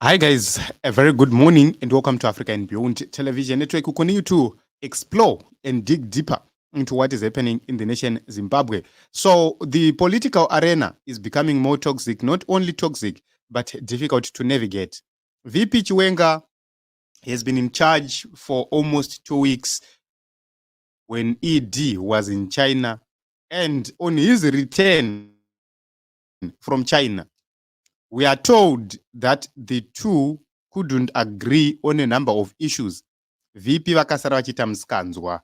Hi guys, a very good morning and welcome to Africa and Beyond Television Network. We continue to explore and dig deeper into what is happening in the nation Zimbabwe. So the political arena is becoming more toxic, not only toxic, but difficult to navigate. VP Chiwenga has been in charge for almost 2 weeks when ED was in China, and on his return from China, we are told that the two couldn't agree on a number of issues. VP vakasara vachita muskanzwa,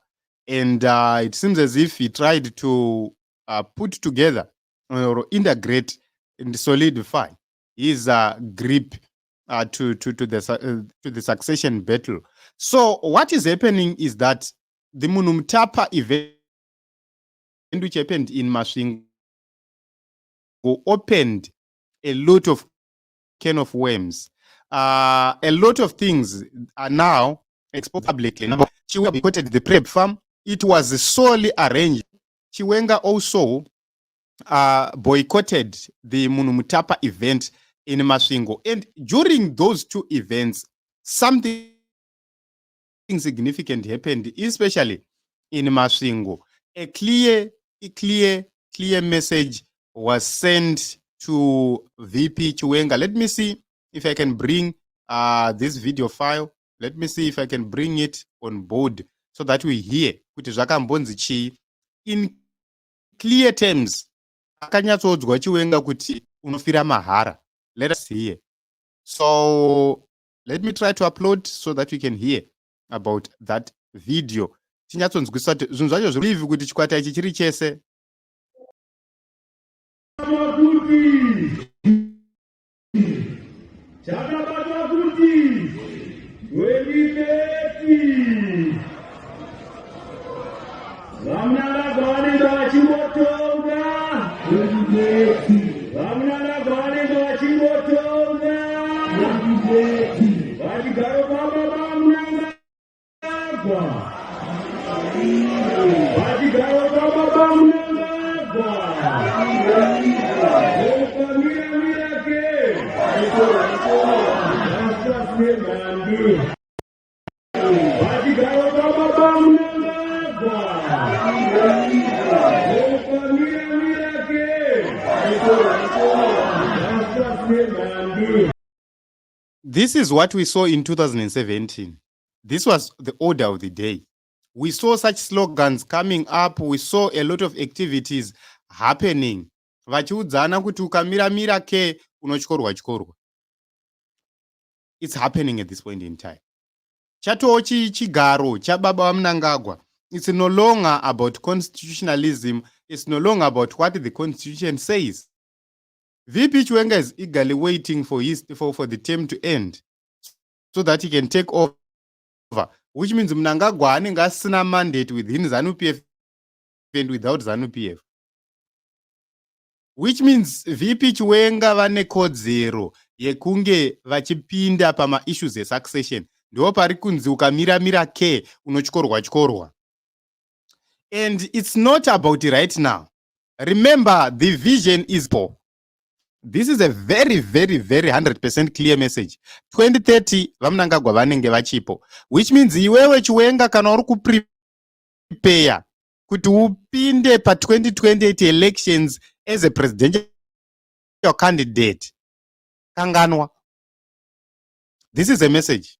and it seems as if he tried to put together or integrate and solidify his grip to the succession battle. So what is happening is that the Munumtapa event, which happened in Masvingo, opened a lot of can of worms. A lot of things are now exposed publicly. Chiwenga boycotted the prep farm. It was solely arranged. Chiwenga also boycotted the Munumtapa event in Masvingo. And during those two events, something significant happened, especially in Masvingo. A clear message was sent to VP Chiwenga. Let me see if I can bring this video file. Let me see if I can bring it on board so that we hear in clear terms. Akanyatsodzwa Chiwenga kuti Munofira mahara. Let us hear. So let me try to upload so that we can hear about that video. Tinyatsonzwisa zvinhu zvacho zviri kuti chikwata ichi chiri chese. This is what we saw in 2017. This was the order of the day. We saw such slogans coming up. We saw a lot of activities happening. Vachiudzana kuti ukamira ke unochorwa. It's happening at this point in time. Chatochi pachigaro, chababa Mnangagwa. It's no longer about constitutionalism. It's no longer about what the constitution says. VP Chiwenga is eagerly waiting for the term to end so that he can take over, which means Mnangagwa anenge asina mandate within ZANU-PF and without ZANU-PF. Which means VP Chiwenga vane kodzero yekunge vachipinda pama issues e succession. Ndo pari kunzi ukamira ke unochorwa. And it's not about it right now. Remember, the vision is poor. This is a very 100% clear message. 2030 vaMnangagwa vanenge vachipo, which means iwewe Chiwenga kana uri kuprepare kuti upinde pa 2028 elections as a presidential candidate, kanganwa. This is a message.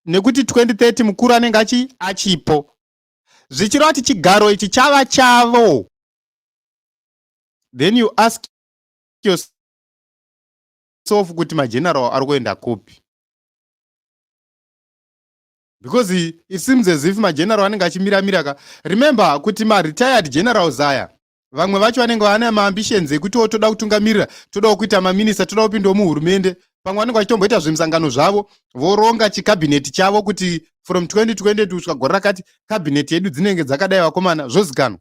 Nekuti 2030 mukuru anenge achipo. Zvichireva kuti chigaro ichi chava chavo. Then you ask yourself kuti mageneral ari kuenda kupi. Because it seems as if mageneral anenge achimira. Remember kuti retired generals aya vamwe vacho vanenge vane maambitions ekuti toda kutungamirira, toda kuita maminista, toda kupinda muhurumende. Pamwe vanenge vachitomboita zvimusangano zvavo, voronga chikabineti chavo kuti from 2020 kusvika gore rakati kabineti yedu dzinenge dzakadai vakomana zvozikanwa.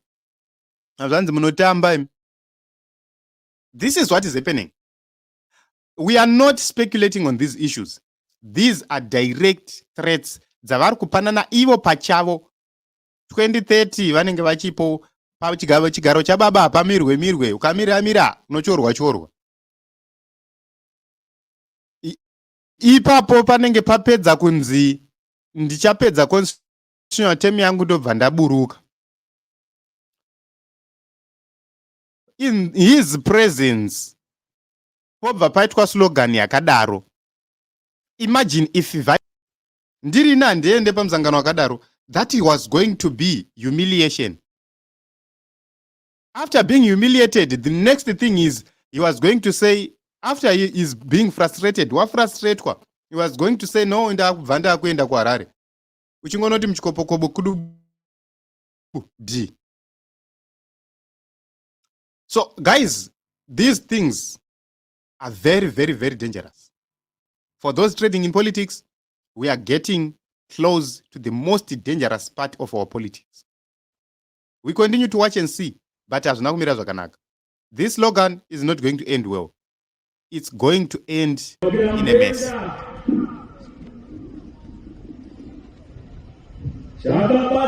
Hazvanzi munotamba. This is what is happening. We are not speculating on these issues. These are direct threats dzavari kupanana ivo pachavo. 2030 vanenge vachipo pachigaro chababa pamirwe ukamira unochorwa. ipapo panenge papedza kunzi ndichapedza constitutional term yangu ndobva ndaburuka. In his presence pobva paitwa slogan yakadaro. Imagine if ndiri nandiende pamuzangano wakadaro, that was going to be humiliation. After being humiliated, the next thing is he was going to say, after he is being frustrated, he was going to say, no, ndakubva kuenda kuHarare. Uchingonoti muchikopokobo kudu D. So guys, these things are very, very, very dangerous. For those trading in politics, we are getting close to the most dangerous part of our politics. We continue to watch and see, but as nakumira zvakanaka, this slogan is not going to end well. It's going to end in a mess. Chababa